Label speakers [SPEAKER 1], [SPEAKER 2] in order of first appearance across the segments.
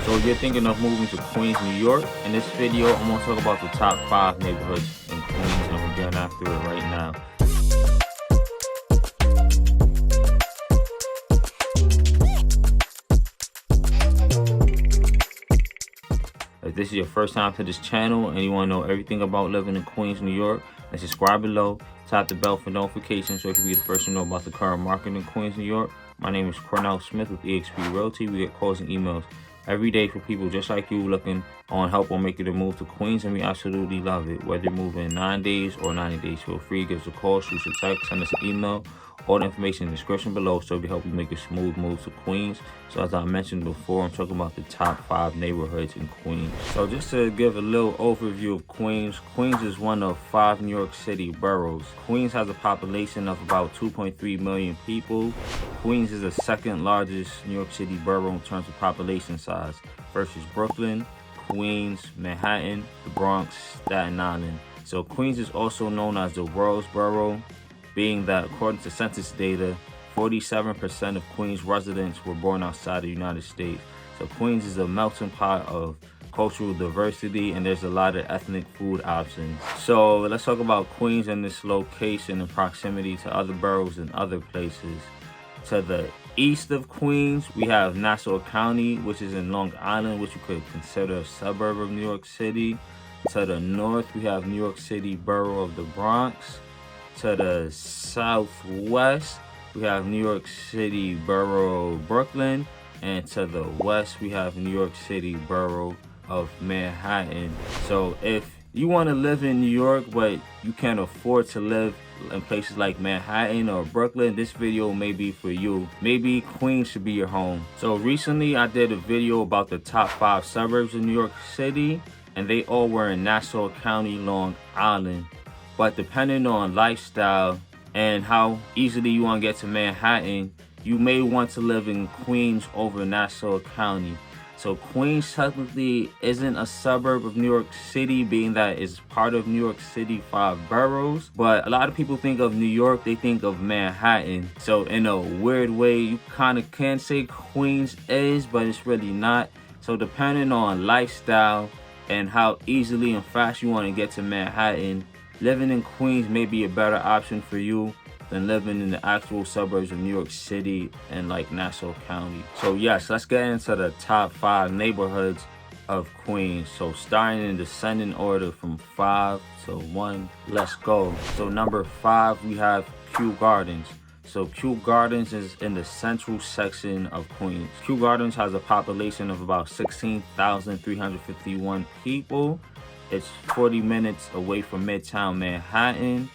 [SPEAKER 1] So you're thinking of moving to Queens, New York? In this video, I'm going to talk about the top 5 neighborhoods in Queens, and we're getting after it right now. If this is your first time to this channel and you want to know everything about living in Queens, New York, then subscribe below, tap the bell for notifications so you can be the first to know about the current market in Queens, New York. My name is Cornell Smith with eXp Realty. We get calls and emails every day for people just like you looking on help on making the move to Queens, and we absolutely love it. Whether you're moving in 9 days or 90 days, feel free, give us a call, shoot us a text, send us an email. All the information in the description below so we can help you make a smooth move to Queens. So as I mentioned before, I'm talking about the top 5 neighborhoods in Queens. So just to give a little overview of Queens, Queens is one of 5 New York City boroughs. Queens has a population of about 2.3 million people. Queens is the second largest New York City borough in terms of population size. First is Brooklyn, Queens, Manhattan, the Bronx, Staten Island. So Queens is also known as the world's borough, being that according to census data, 47% of Queens residents were born outside the United States. So Queens is a melting pot of cultural diversity, and there's a lot of ethnic food options. So let's talk about Queens and its location and proximity to other boroughs and other places. To the east of Queens, we have Nassau County, which is in Long Island, which you could consider a suburb of New York City. To the north, we have New York City borough of the Bronx. To the southwest, we have New York City borough Brooklyn, and to the west, we have New York City borough of Manhattan. So if you want to live in New York, but you can't afford to live in places like Manhattan or Brooklyn, this video may be for you. Maybe Queens should be your home. So recently, I did a video about the top 5 suburbs of New York City, and they all were in Nassau County, Long Island. But depending on lifestyle and how easily you want to get to Manhattan, you may want to live in Queens over Nassau County. So Queens technically isn't a suburb of New York City, being that it's part of New York City 5 boroughs. But a lot of people think of New York, they think of Manhattan. So in a weird way, you kind of can say Queens is, but it's really not. So depending on lifestyle and how easily and fast you want to get to Manhattan, living in Queens may be a better option for you than living in the actual suburbs of New York City and like Nassau County. So yes, let's get into the top 5 neighborhoods of Queens. So starting in descending order from 5 to 1, let's go. So number 5, we have Kew Gardens. So Kew Gardens is in the central section of Queens. Kew Gardens has a population of about 16,351 people. It's 40 minutes away from Midtown Manhattan,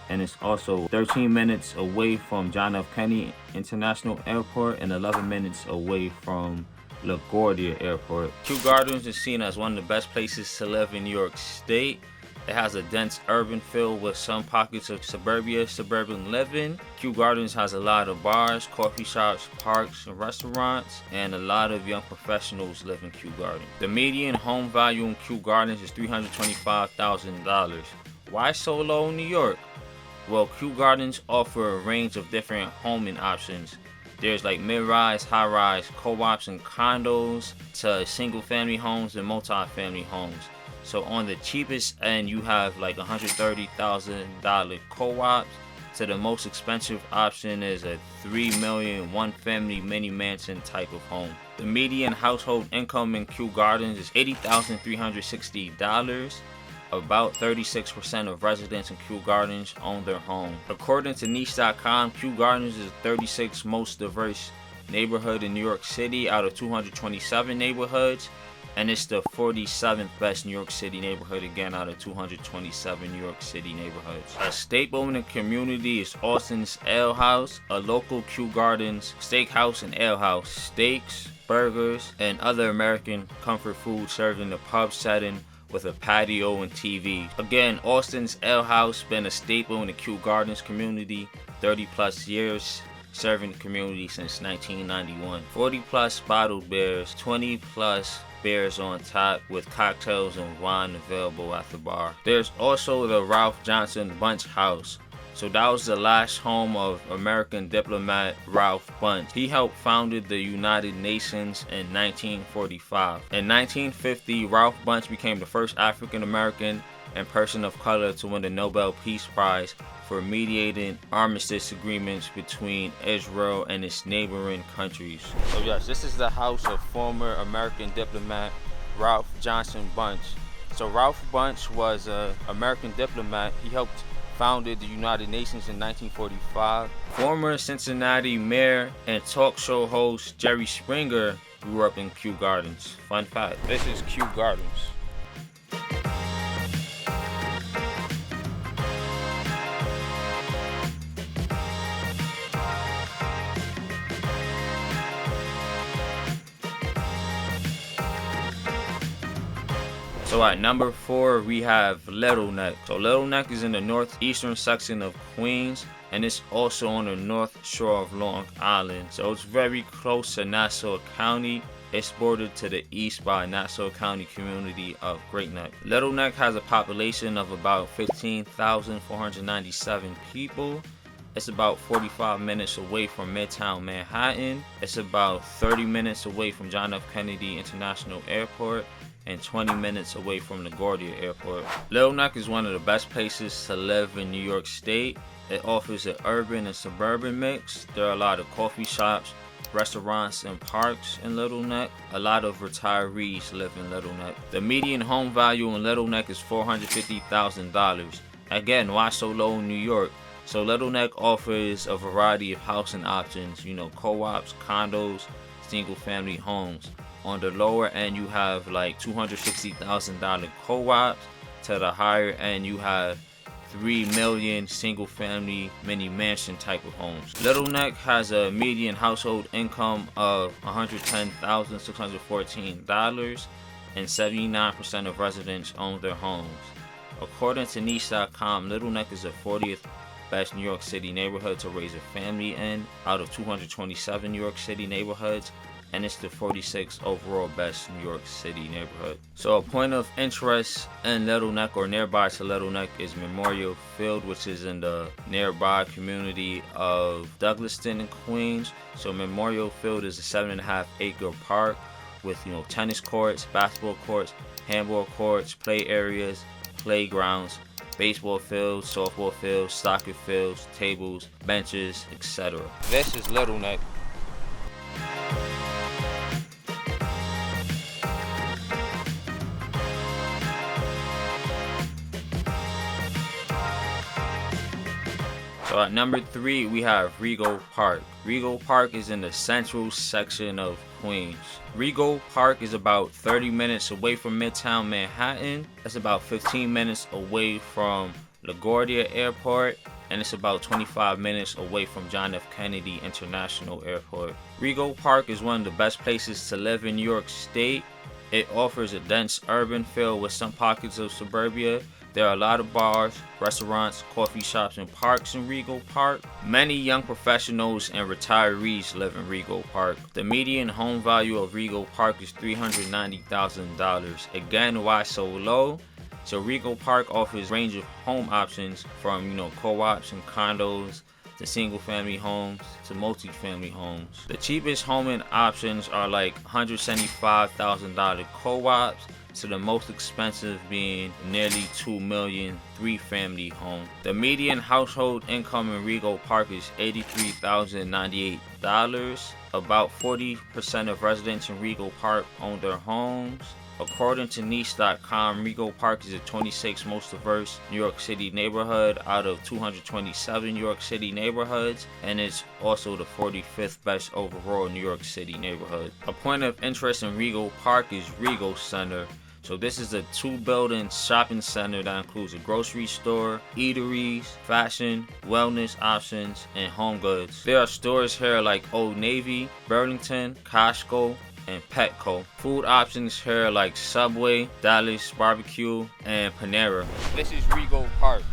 [SPEAKER 1] and it's also 13 minutes away from John F. Kennedy International Airport and 11 minutes away from LaGuardia Airport. Kew Gardens is seen as one of the best places to live in New York State. It has a dense urban feel with some pockets of suburban living. Kew Gardens has a lot of bars, coffee shops, parks, and restaurants, and a lot of young professionals live in Kew Gardens. The median home value in Kew Gardens is $325,000. Why so low in New York? Well, Kew Gardens offer a range of different homing options. There's like mid-rise, high-rise, co-ops, and condos, to single-family homes and multi-family homes. So on the cheapest end, you have like $130,000 co-ops. To the most expensive option is a $3 million one-family mini mansion type of home. The median household income in Kew Gardens is $80,360. About 36% of residents in Kew Gardens own their home. According to niche.com, Kew Gardens is the 36th most diverse neighborhood in New York City out of 227 neighborhoods. And it's the 47th best New York City neighborhood, again, out of 227 New York City neighborhoods. A staple in the community is Austin's Ale House, a local Kew Gardens steakhouse and ale house. Steaks, burgers, and other American comfort food served in a pub setting with a patio and TV. Again, Austin's Ale House been a staple in the Kew Gardens community, 30 plus years, serving the community since 1991. 40 plus bottled beers, 20 plus beers on tap with cocktails and wine available at the bar. There's also the Ralph Johnson Bunch House. So that was the last home of American diplomat Ralph Bunche. He helped founded the United Nations in 1945. In 1950, Ralph Bunche became the first African American and person of color to win the Nobel Peace Prize for mediating armistice agreements between Israel and its neighboring countries. So yes, this is the house of former American diplomat Ralph Johnson Bunche. So Ralph Bunche was an American diplomat. He helped founded the United Nations in 1945. Former Cincinnati mayor and talk show host Jerry Springer grew up in Kew Gardens. Fun fact, this is Kew Gardens. So at number 4, we have Little Neck. So Little Neck is in the northeastern section of Queens, and it's also on the north shore of Long Island. So it's very close to Nassau County. It's bordered to the east by Nassau County community of Great Neck. Little Neck has a population of about 15,497 people. It's about 45 minutes away from Midtown Manhattan. It's about 30 minutes away from John F. Kennedy International Airport and 20 minutes away from LaGuardia Airport. Little Neck is one of the best places to live in New York State. It offers an urban and suburban mix. There are a lot of coffee shops, restaurants, and parks in Little Neck. A lot of retirees live in Little Neck. The median home value in Little Neck is $450,000. Again, why so low in New York? So Little Neck offers a variety of housing options, co-ops, condos, single family homes. On the lower end, you have like $260,000 co-ops. To the higher end, you have $3 million single family mini mansion type of homes. Little Neck has a median household income of $110,614, and 79% of residents own their homes. According to niche.com, Little Neck is the 40th best New York City neighborhood to raise a family in out of 227 New York City neighborhoods, and it's the 46th overall best New York City neighborhood. So a point of interest in Little Neck or nearby to Little Neck is Memorial Field, which is in the nearby community of Douglaston in Queens. So Memorial Field is a 7.5-acre park with tennis courts, basketball courts, handball courts, play areas, playgrounds, baseball fields, softball fields, soccer fields, tables, benches, etc. This is Little Neck. So at number 3, we have Regal Park. Regal Park is in the central section of Queens. Regal Park is about 30 minutes away from Midtown Manhattan. It's about 15 minutes away from LaGuardia Airport, and it's about 25 minutes away from John F. Kennedy International Airport. Regal Park is one of the best places to live in New York State. It offers a dense urban feel with some pockets of suburbia. There are a lot of bars, restaurants, coffee shops, and parks in Regal Park. Many young professionals and retirees live in Regal Park. The median home value of Regal Park is $390,000. Again, why so low? So Regal Park offers a range of home options from, co-ops and condos to single family homes to multi-family homes. The cheapest homing options are like $175,000 co-ops to the most expensive being nearly $2 million 3-family home. The median household income in Regal Park is $83,098. About 40% of residents in Regal Park own their homes. According to niche.com, Regal Park is the 26th most diverse New York City neighborhood out of 227 New York City neighborhoods, and it's also the 45th best overall New York City neighborhood. A point of interest in Regal Park is Regal Center. So this is a 2-building shopping center that includes a grocery store, eateries, fashion, wellness options, and home goods. There are stores here like Old Navy, Burlington, Costco, and Petco. Food options here like Subway, Dallas Barbecue, and Panera. This is Regal Park.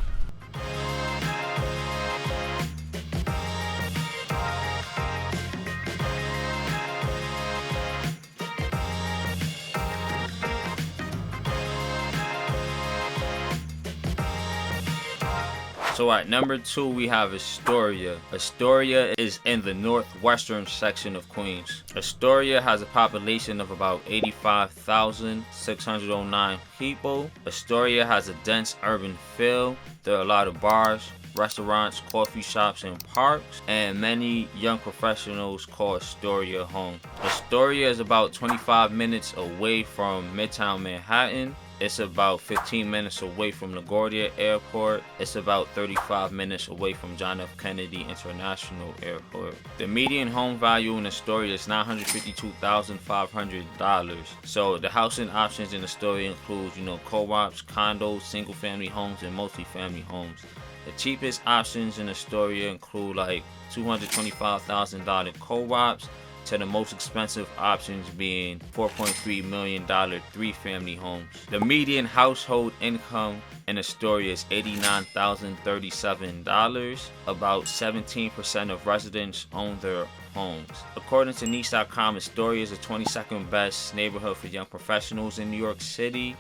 [SPEAKER 1] So at number 2, we have Astoria. Astoria is in the northwestern section of Queens. Astoria has a population of about 85,609 people. Astoria has a dense urban feel. There are a lot of bars, restaurants, coffee shops, and parks, and many young professionals call Astoria home. Astoria is about 25 minutes away from Midtown Manhattan. It's about 15 minutes away from LaGuardia Airport. It's about 35 minutes away from John F. Kennedy International Airport. The median home value in Astoria is $952,500. So the housing options in Astoria include, co-ops, condos, single-family homes, and multi-family homes. The cheapest options in Astoria include like $225,000 co-ops, to the most expensive options being $4.3 million 3-family homes. The median household income in Astoria is $89,037. About 17% of residents own their homes. According to Niche.com, Astoria is the 22nd best neighborhood for young professionals in New York City,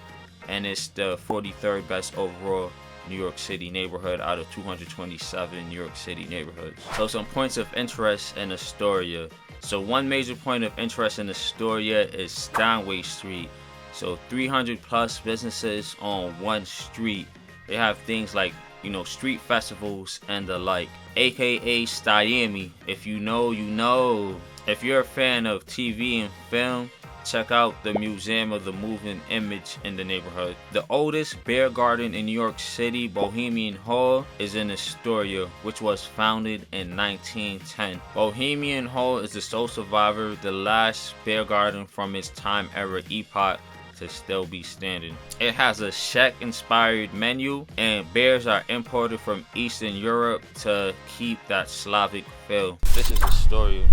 [SPEAKER 1] and it's the 43rd best overall New York City neighborhood out of 227 New York City neighborhoods. So some points of interest in Astoria. So one major point of interest in Astoria is Steinway Street. So 300 plus businesses on one street. They have things like, street festivals and the like, aka Stiami. If you know, you know. If you're a fan of TV and film, check out the Museum of the Moving Image in the neighborhood. The oldest beer garden in New York City, Bohemian Hall, is in Astoria, which was founded in 1910. Bohemian Hall is the sole survivor, the last beer garden from its time era epoch to still be standing. It has a Czech-inspired menu, and beers are imported from Eastern Europe to keep that Slavic feel. This is Astoria.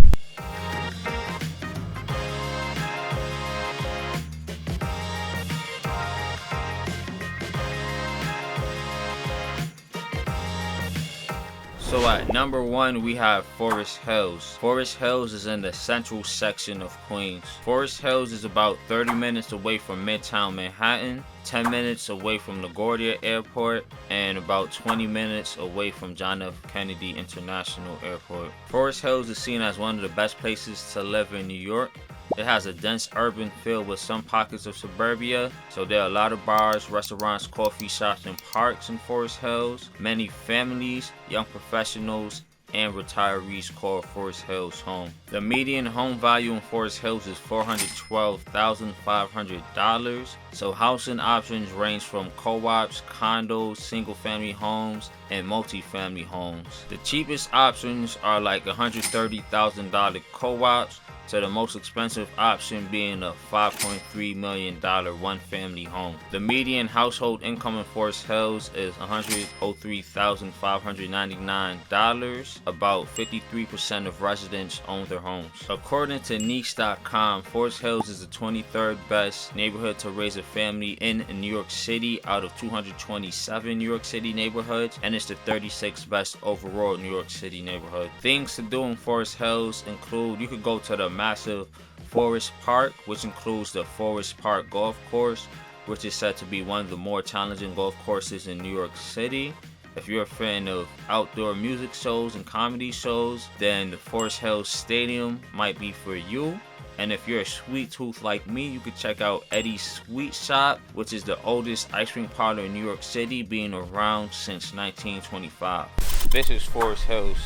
[SPEAKER 1] So at number 1, we have Forest Hills. Forest Hills is in the central section of Queens. Forest Hills is about 30 minutes away from Midtown Manhattan, 10 minutes away from LaGuardia Airport, and about 20 minutes away from John F. Kennedy International Airport. Forest Hills is seen as one of the best places to live in New York. It has a dense urban feel with some pockets of suburbia, so there are a lot of bars, restaurants, coffee shops, and parks in Forest Hills. Many families, young professionals, and retirees call Forest Hills home. The median home value in Forest Hills is $412,500. So housing options range from co-ops, condos, single-family homes, and multi-family homes. The cheapest options are like $130,000 co-ops, to the most expensive option being a $5.3 million 1-family home. The median household income in Forest Hills is $103,599. About 53% of residents own their homes. According to Niche.com, Forest Hills is the 23rd best neighborhood to raise a family in New York City out of 227 New York City neighborhoods, and it's the 36th best overall New York City neighborhood. Things to do in Forest Hills include, you could go to the massive Forest Park, which includes the Forest Park Golf Course, which is said to be one of the more challenging golf courses in New York City. If you're a fan of outdoor music shows and comedy shows, then the Forest Hills Stadium might be for you. And if you're a sweet tooth like me, you could check out Eddie's Sweet Shop, which is the oldest ice cream parlor in New York City, being around since 1925. This is Forest Hills.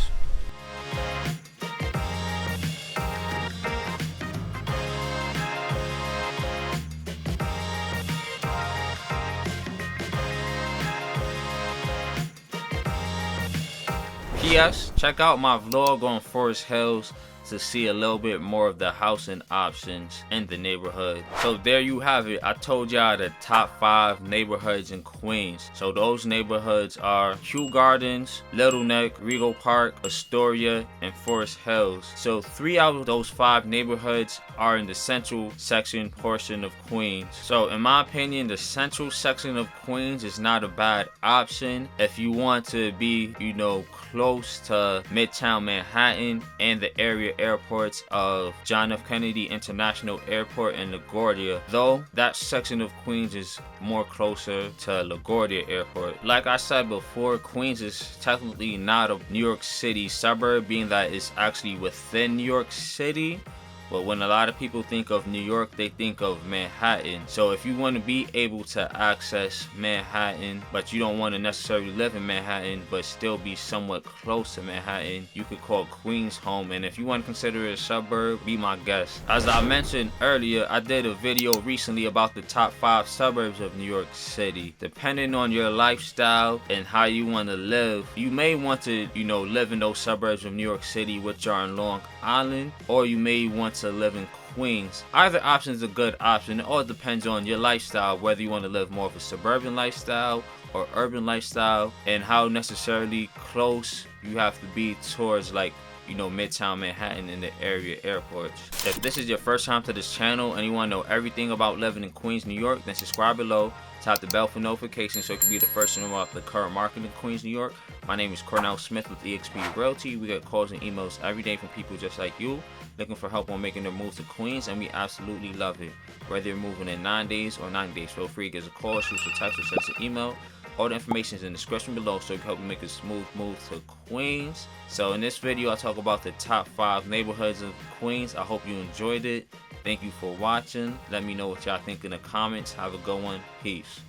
[SPEAKER 1] P.S. Check out my vlog on Forest Hills to see a little bit more of the housing options in the neighborhood. So there you have it. I told y'all the top 5 neighborhoods in Queens. So those neighborhoods are Kew Gardens, Little Neck, Regal Park, Astoria, and Forest Hills. So 3 out of those 5 neighborhoods are in the central section portion of Queens. So in my opinion, the central section of Queens is not a bad option if you want to be, close to Midtown Manhattan and the area airports of John F. Kennedy International Airport and LaGuardia, though that section of Queens is more closer to LaGuardia Airport. Like I said before, Queens is technically not a New York City suburb, being that it's actually within New York City. But when a lot of people think of New York, they think of Manhattan. So if you want to be able to access Manhattan, but you don't want to necessarily live in Manhattan, but still be somewhat close to Manhattan, you could call Queens home. And if you want to consider it a suburb, be my guest. As I mentioned earlier, I did a video recently about the top 5 suburbs of New York City. Depending on your lifestyle and how you want to live, you may want to, live in those suburbs of New York City, which are in Long Island, or you may want to live in Queens. Either option is a good option. It all depends on your lifestyle, whether you want to live more of a suburban lifestyle or urban lifestyle, and how necessarily close you have to be towards Midtown Manhattan and the area airports. If this is your first time to this channel and you want to know everything about living in Queens, New York, then subscribe below. Tap the bell for notifications so you can be the first to know about the current market in Queens, New York. My name is Cornell Smith with eXp Realty. We get calls and emails every day from people just like you, looking for help on making their move to Queens, and we absolutely love it. Whether you're moving in 9 days or 90 days, feel free to give us a call, shoot us a text, or send us an email. All the information is in the description below so you can help you make a smooth move to Queens. So in this video, I talk about the top 5 neighborhoods of Queens. I hope you enjoyed it. Thank you for watching. Let me know what y'all think in the comments. Have a good one. Peace.